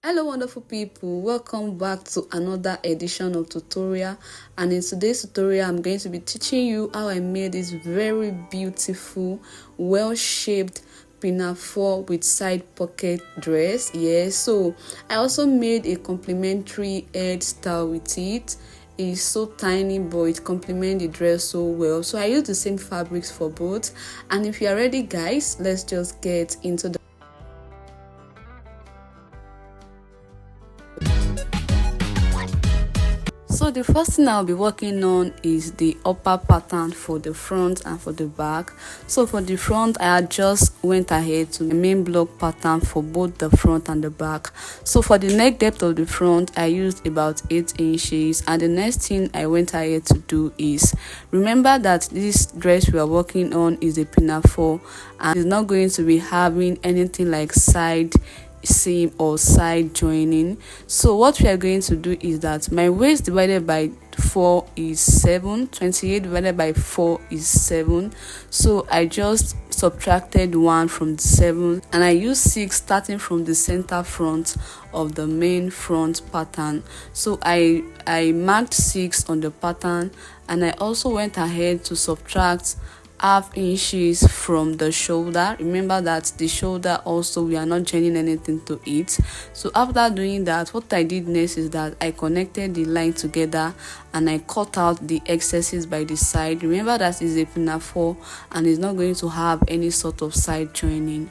Hello wonderful people, welcome back to another edition of tutorial. And in today's tutorial I'm going to be teaching you how I made this very beautiful well shaped pinafore with side pocket dress. Yes, so I also made a complementary head style with it. It's so tiny but it complements the dress so well, so I use the same fabrics for both. And if you are ready guys, let's just get into the So the first thing I'll be working on is the upper pattern for the front and for the back. So for the front, I just went ahead to the main block pattern for both the front and the back. So for the neck depth of the front, I used about 8 inches. And the next thing I went ahead to do is, remember that this dress we are working on is a pinafore and it's not going to be having anything like side seam or side joining. So what we are going to do is that my waist divided by 4 is 7, 28 divided by 4 is 7, so I just subtracted 1 from the 7 and I used 6 starting from the center front of the main front pattern. So I marked 6 on the pattern and I also went ahead to subtract half inches from the shoulder. Remember that the shoulder also we are not joining anything to it. So after doing that, what I did next is that I connected the line together and I cut out the excesses by the side. Remember that is a pinafore and it's not going to have any sort of side joining.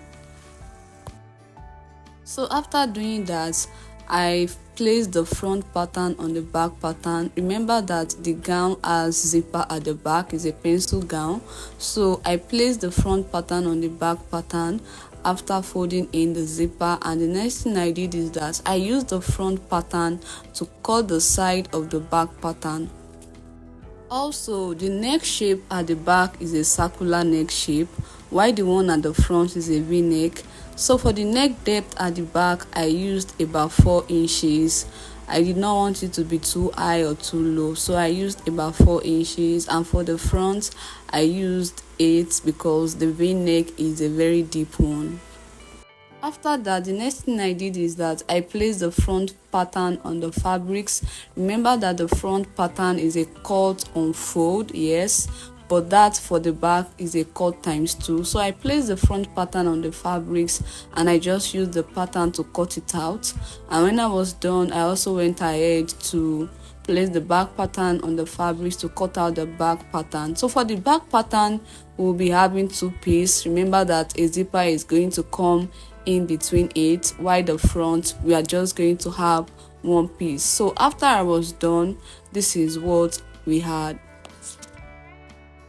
So after doing that, I placed the front pattern on the back pattern. Remember that the gown has zipper at the back, is a pencil gown. So I placed the front pattern on the back pattern after folding in the zipper, and the next thing I did is that I used the front pattern to cut the side of the back pattern. Also, the neck shape at the back is a circular neck shape, while the one at the front is a V-neck. So for the neck depth at the back, I used about 4 inches. I did not want it to be too high or too low, so I used about 4 inches. And for the front, I used 8 because the V-neck is a very deep one. After that, the next thing I did is that I placed the front pattern on the fabrics. Remember that the front pattern is a cut on fold, yes, but that for the back is a cut times 2. So I placed the front pattern on the fabrics and I just used the pattern to cut it out. And when I was done, I also went ahead to place the back pattern on the fabrics to cut out the back pattern. So for the back pattern, we'll be having 2 pieces. Remember that a zipper is going to come in between it, while the front we are just going to have 1 piece. So after I was done, this is what we had.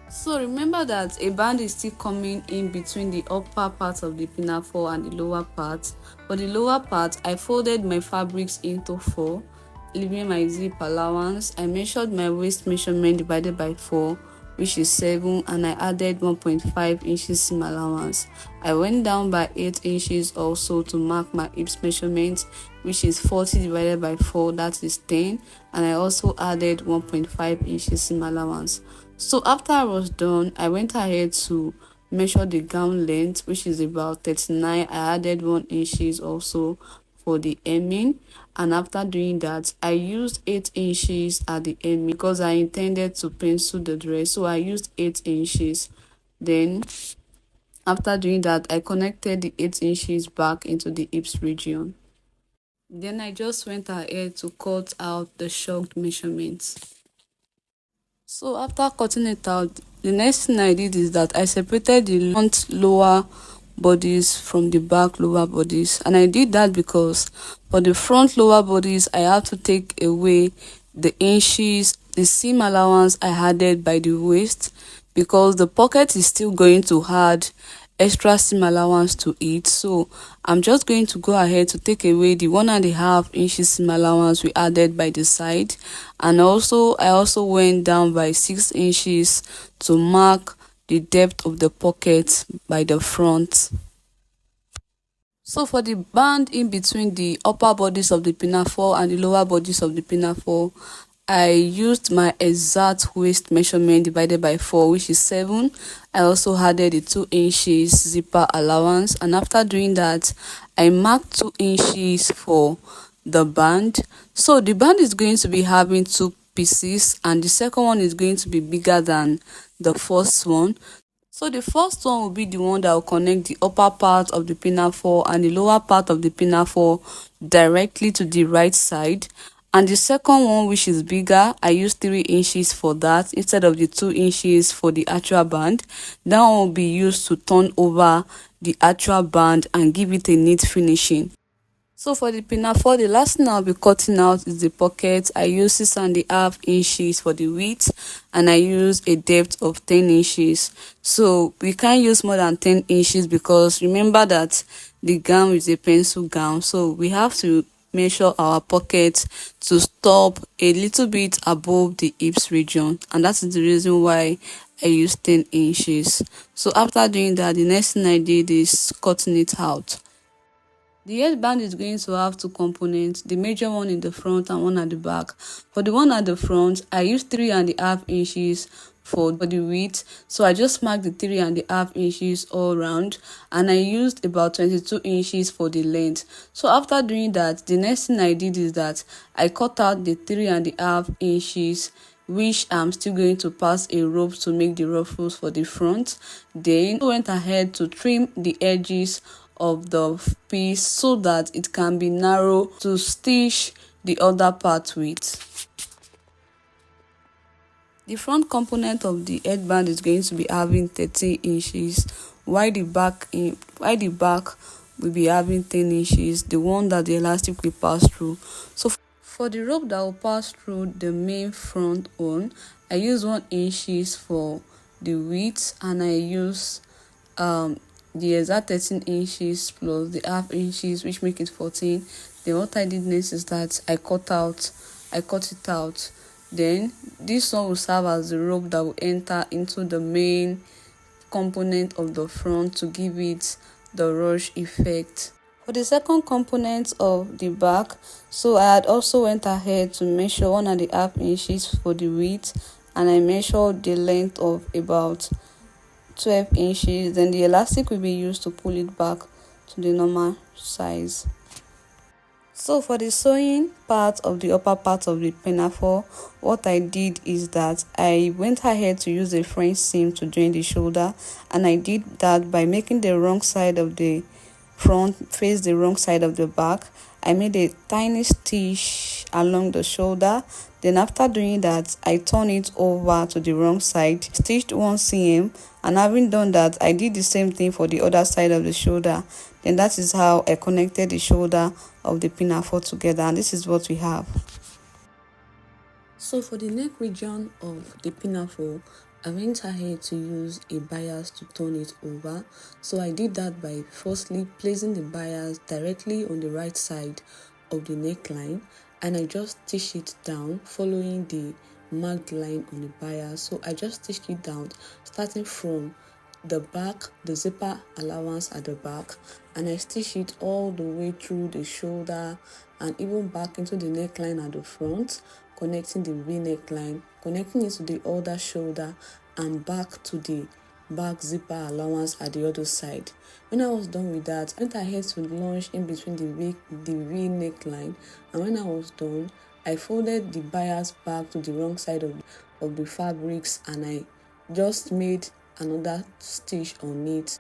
So remember that a band is still coming in between the upper part of the pinafore and the lower part. For the lower part, I folded my fabrics into 4, leaving my zip allowance. I measured my waist measurement divided by 4, which is 7, and I added 1.5 inches seam allowance. I went down by 8 inches also to mark my hips measurement, which is 40 divided by 4, that is 10, and I also added 1.5 inches seam allowance. So after I was done, I went ahead to measure the gown length, which is about 39. I added 1 inches also for the hemming, and after doing that, I used 8 inches at the hemming because I intended to pencil the dress, so I used 8 inches. Then after doing that, I connected the 8 inches back into the hips region. Then I just went ahead to cut out the shocked measurements. So after cutting it out, the next thing I did is that I separated the front lower bodice from the back lower bodice, and I did that because for the front lower bodice I have to take away the inches, the seam allowance I added by the waist, because the pocket is still going to add extra seam allowance to it. So I'm just going to go ahead to take away the 1.5 inches seam allowance we added by the side, and I also went down by 6 inches to mark the depth of the pocket by the front. So for the band in between the upper bodice of the pinafore and the lower bodice of the pinafore, I used my exact waist measurement divided by 4, which is 7. I also added the 2 inches zipper allowance, and after doing that, I marked 2 inches for the band. So the band is going to be having 2 pieces, and the second one is going to be bigger than the first one. So the first one will be the one that will connect the upper part of the pinafore and the lower part of the pinafore directly to the right side. And the second one, which is bigger, I used 3 inches for that instead of the 2 inches for the actual band. That one will be used to turn over the actual band and give it a neat finishing. So for the pinafore, the last thing I'll be cutting out is the pocket. I use 6.5 inches for the width, and I use a depth of 10 inches. So we can't use more than 10 inches because remember that the gown is a pencil gown. So we have to measure our pocket to stop a little bit above the hips region, and that is the reason why I use 10 inches. So after doing that, the next thing I did is cutting it out. The headband is going to have 2 components, the major one in the front and one at the back. For the one at the front, I used 3.5 inches for the width, so I just marked the 3.5 inches all round, and I used about 22 inches for the length. So after doing that, the next thing I did is that I cut out the 3.5 inches, which I'm still going to pass a rope to make the ruffles for the front. Then I went ahead to trim the edges of the piece so that it can be narrow to stitch the other part with. The front component of the headband is going to be having 13 inches, while the back will be having 10 inches, the one that the elastic will pass through. So for the rope that will pass through the main front one, I use 1 inches for the width, and I use the exact 13 inches plus the half inches, which make it 14. Then what I did next is that I cut it out. Then this one will serve as the rope that will enter into the main component of the front to give it the rush effect. For the second component of the back, so I had also went ahead to measure 1.5 inches for the width, and I measured the length of about 12 inches. Then the elastic will be used to pull it back to the normal size. So for the sewing part of the upper part of the pinafore, what I did is that I went ahead to use a French seam to join the shoulder, and I did that by making the wrong side of the front face the wrong side of the back. I made a tiny stitch along the shoulder. Then after doing that, I turned it over to the wrong side, stitched 1 seam, and having done that, I did the same thing for the other side of the shoulder. Then that is how I connected the shoulder of the pinafore together, and this is what we have. So for the neck region of the pinafore, I went ahead to use a bias to turn it over. So I did that by firstly placing the bias directly on the right side of the neckline, and I just stitched it down following the marked line on the bias. So I just stitched it down starting from the back, the zipper allowance at the back, and I stitched it all the way through the shoulder and even back into the neckline at the front, connecting the V neckline, connecting it to the other shoulder, and back to the back zipper allowance at the other side. When I was done with that, I went ahead to launch in between the V neckline, and when I was done, I folded the bias back to the wrong side of the fabrics, and I just made another stitch on it.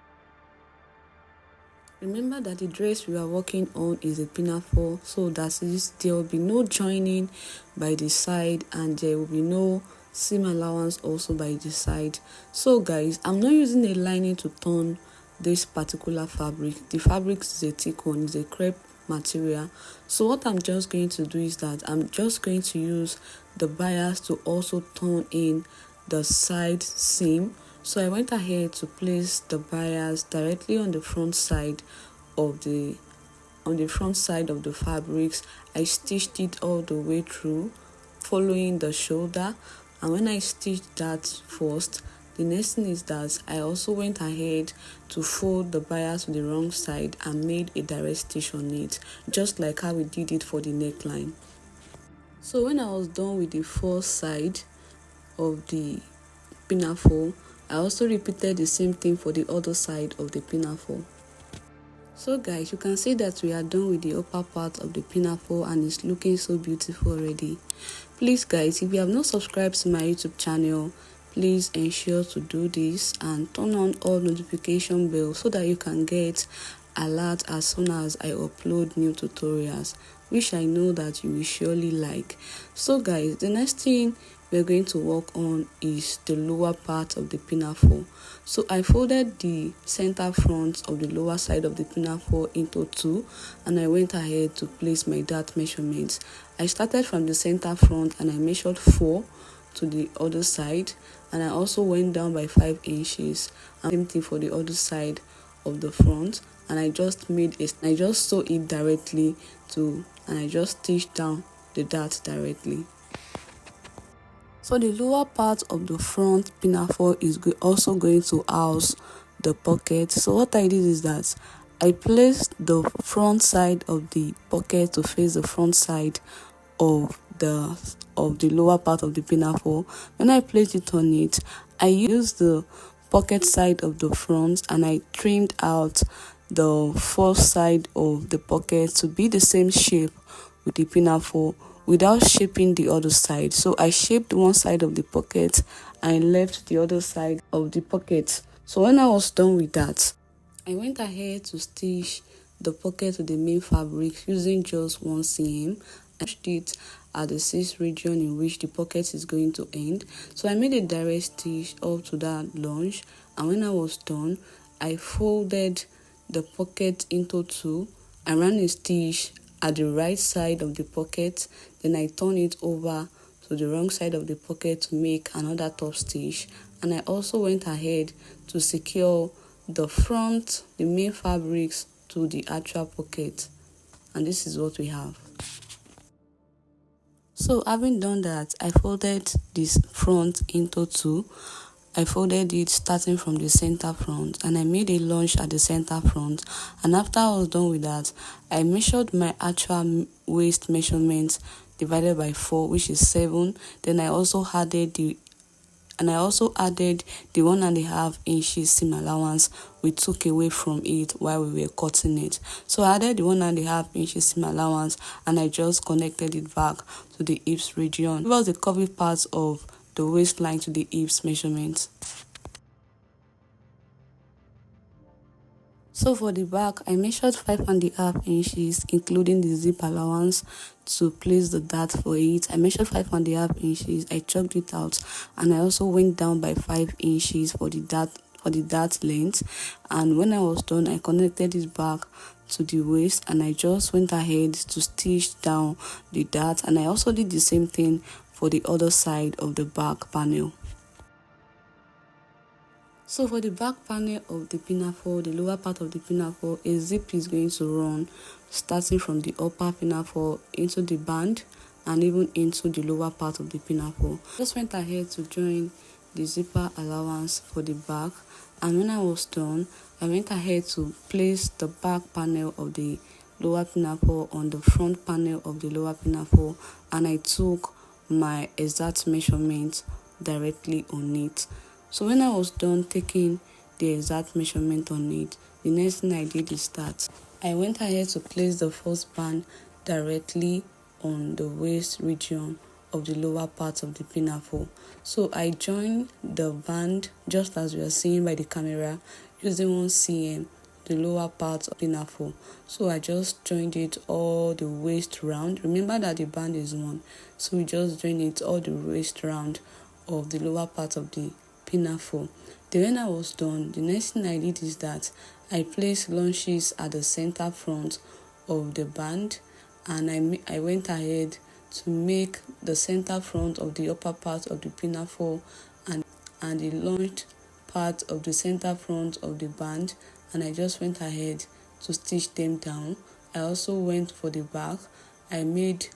Remember that the dress we are working on is a pinafore, so that is there will be no joining by the side, and there will be no seam allowance also by the side. So guys, I'm not using a lining to turn this particular fabric. The fabric is a thick one, it's a crepe material. So what I'm just going to do is that I'm just going to use the bias to also turn in the side seam. So I went ahead to place the bias directly on the front side of the fabrics. I stitched it all the way through following the shoulder, and when I stitched that first, the next thing is that I also went ahead to fold the bias to the wrong side and made a direct stitch on it, just like how we did it for the neckline. So when I was done with the first side of the pinafore, I also repeated the same thing for the other side of the pinafore. So guys, you can see that we are done with the upper part of the pinafore and it's looking so beautiful already. Please guys, if you have not subscribed to my YouTube channel, please ensure to do this and turn on all notification bells so that you can get alert as soon as I upload new tutorials, which I know that you will surely like. So guys, the next thing we're going to work on is the lower part of the pinafore. So I folded the center front of the lower side of the pinafore into two, and I went ahead to place my dart measurements. I started from the center front and I measured 4 to the other side, and I also went down by 5 inches. Same thing for the other side of the front, and I just sew it directly and I just stitched down the dart directly. So the lower part of the front pinafore is also going to house the pocket. So what I did is that I placed the front side of the pocket to face the front side of the lower part of the pinafore. When I placed it on it, I used the pocket side of the front and I trimmed out the first side of the pocket to be the same shape with the pinafore without shaping the other side. So I shaped one side of the pocket and left the other side of the pocket. So when I was done with that, I went ahead to stitch the pocket to the main fabric using just 1 cm. I stitched it at the 6th region in which the pocket is going to end. So I made a direct stitch up to that lunge, and when I was done, I folded the pocket into 2. I ran a stitch at the right side of the pocket, then I turned it over to the wrong side of the pocket to make another top stitch, and I also went ahead to secure the main fabrics to the actual pocket, and this is what we have. So having done that, I folded this front into 2. I folded it starting from the center front, and I made a lunge at the center front. And after I was done with that, I measured my actual waist measurement divided by 4, which is 7. Then I also added the 1.5 inches seam allowance we took away from it while we were cutting it. So I added the 1.5 inches seam allowance and I just connected it back to the hips region. It was the curvy part of the waistline to the hips measurement. So for the back, I measured 5.5 inches, including the zip allowance to place the dart for it. I measured 5.5 inches, I chalked it out, and I also went down by 5 inches for the dart length. And when I was done, I connected it back to the waist, and I just went ahead to stitch down the dart, and I also did the same thing for the other side of the back panel. So for the back panel of the pinafore, the lower part of the pinafore, a zip is going to run starting from the upper pinafore into the band and even into the lower part of the pinafore. Just went ahead to join the zipper allowance for the back, and when I was done, I went ahead to place the back panel of the lower pinafore on the front panel of the lower pinafore, and I took my exact measurement directly on it. So when I was done taking the exact measurement on it, the next thing I did is that I went ahead to place the first band directly on the waist region of the lower part of the pinafore. So I joined the band just as we are seeing by the camera using 1 cm the lower part of the pinafore. So I just joined it all the waist round. Remember that the band is 1, so we just joined it all the waist round of the lower part of the pinafore. Then when I was done, the next thing I did is that I placed lunges at the center front of the band, and I went ahead to make the center front of the upper part of the pinafore and the lunged part of the center front of the band, and I just went ahead to stitch them down. I also went for the back. I made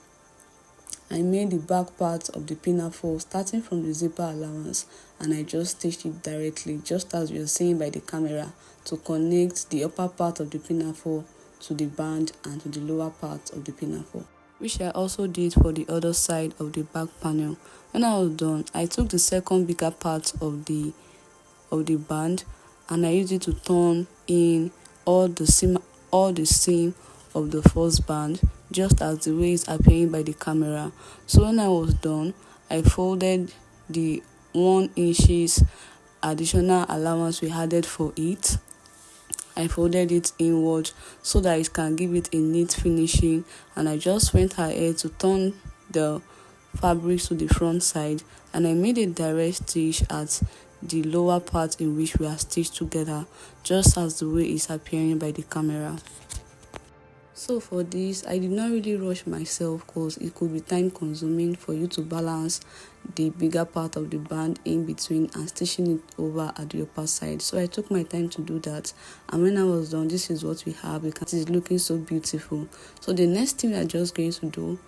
the back part of the pinafore starting from the zipper allowance, and I just stitched it directly just as we are seeing by the camera to connect the upper part of the pinafore to the band and to the lower part of the pinafore. which I also did for the other side of the back panel. When I was done, I took the second bigger part of the band and I used it to turn in all the seam of the first band, just as the way it's appearing by the camera. So when I was done, I folded the 1 inches additional allowance we added for it. I folded it inward so that it can give it a neat finishing, and I just went ahead to turn the fabrics to the front side, and I made a direct stitch at the lower part in which we are stitched together, just as the way is appearing by the camera. So for this, I did not really rush myself because it could be time consuming for you to balance the bigger part of the band in between and stitching it over at the upper side. So I took my time to do that, and when I was done, this is what we have. It is looking so beautiful. So the next thing we are just going to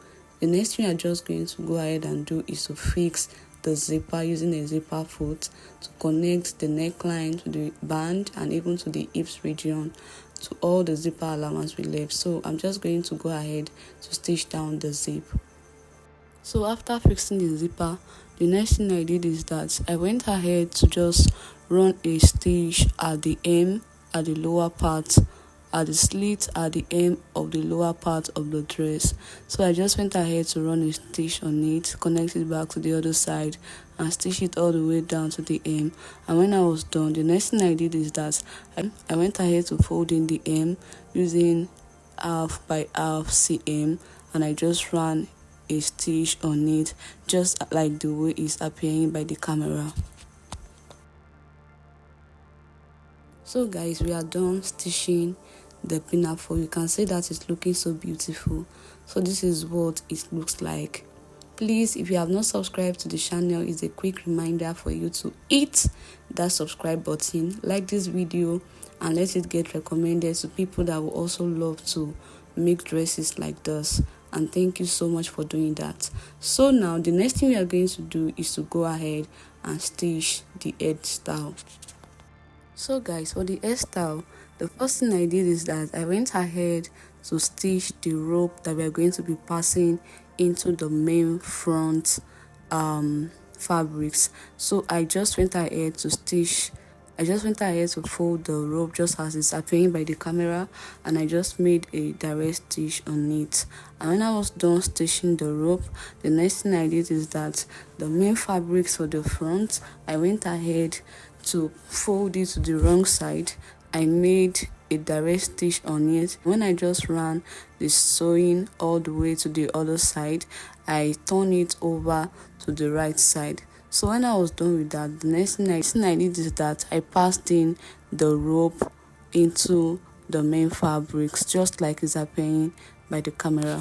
go ahead and do is to fix the zipper using a zipper foot to connect the neckline to the band and even to the hips region, to all the zipper allowance we left. So I'm just going to go ahead to stitch down the zip. So after fixing the zipper, the next thing I did is that I went ahead to just run a stitch at the hem, at the lower part, at the slit at the hem of the lower part of the dress. So I just went ahead to run a stitch on it, connect it back to the other side and stitch it all the way down to the hem. And when I was done, the next thing I did is that I went ahead to fold in the hem using half by half cm, and I just ran a stitch on it just like the way it's appearing by the camera. So guys, we are done stitching the pinafore. You can see that it's looking so beautiful. So this is what it looks like. Please, if you have not subscribed to the channel, it's a quick reminder for you to hit that subscribe button, like this video, and let it get recommended to people that will also love to make dresses like this. And thank you so much for doing that. So now the next thing we are going to do is to go ahead and stitch the head style. So guys, for the hairstyle, the first thing I did is that I went ahead to stitch the rope that we are going to be passing into the main front fabrics. So I just went ahead to fold the rope just as it's appearing by the camera, and I just made a direct stitch on it. And when I was done stitching the rope, the next thing I did is that the main fabrics for the front, I went ahead to fold it to the wrong side. I made a direct stitch on it. When I just ran the sewing all the way to the other side, I turned it over to the right side. So when I was done with that, the next thing I did is that I passed in the rope into the main fabrics just like it's appearing by the camera.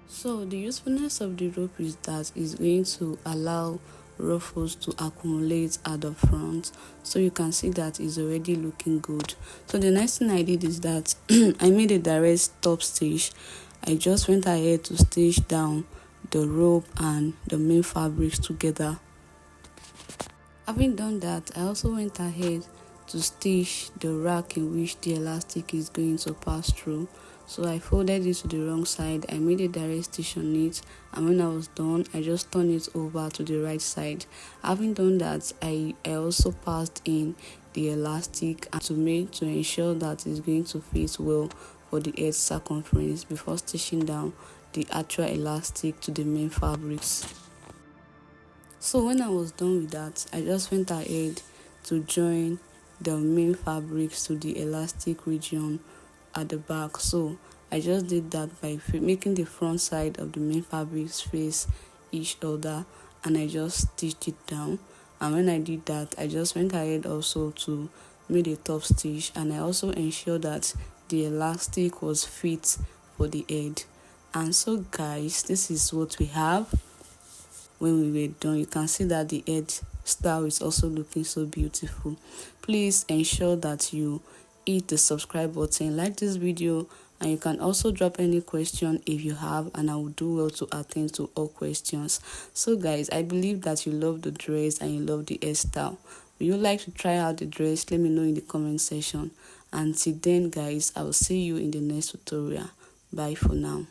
So the usefulness of the rope is that it's going to allow ruffles to accumulate at the front, so you can see that it's already looking good. So the next thing I did is that I made a direct top stitch. I just went ahead to stitch down the rope and the main fabrics together. Having done that, I also went ahead to stitch the rack in which the elastic is going to pass through. So I folded it to the wrong side, I made a direct stitch on it, and when I was done, I just turned it over to the right side. Having done that, I also passed in the elastic to ensure that it's going to fit well for the edge circumference before stitching down the actual elastic to the main fabrics. So when I was done with that, I just went ahead to join the main fabrics to the elastic region at the back. So I just did that by making the front side of the main fabrics face each other, and I just stitched it down. And when I did that, I just went ahead also to make a top stitch, and I also ensured that the elastic was fit for the head. And so guys, this is what we have. When we were done, you can see that the head style is also looking so beautiful. Please ensure that you hit the subscribe button, like this video, and you can also drop any question if you have, and I will do well to attend to all questions. So guys, I believe that you love the dress and you love the hairstyle. Would you like to try out the dress? Let me know in the comment section. Until then guys, I will see you in the next tutorial. Bye for now.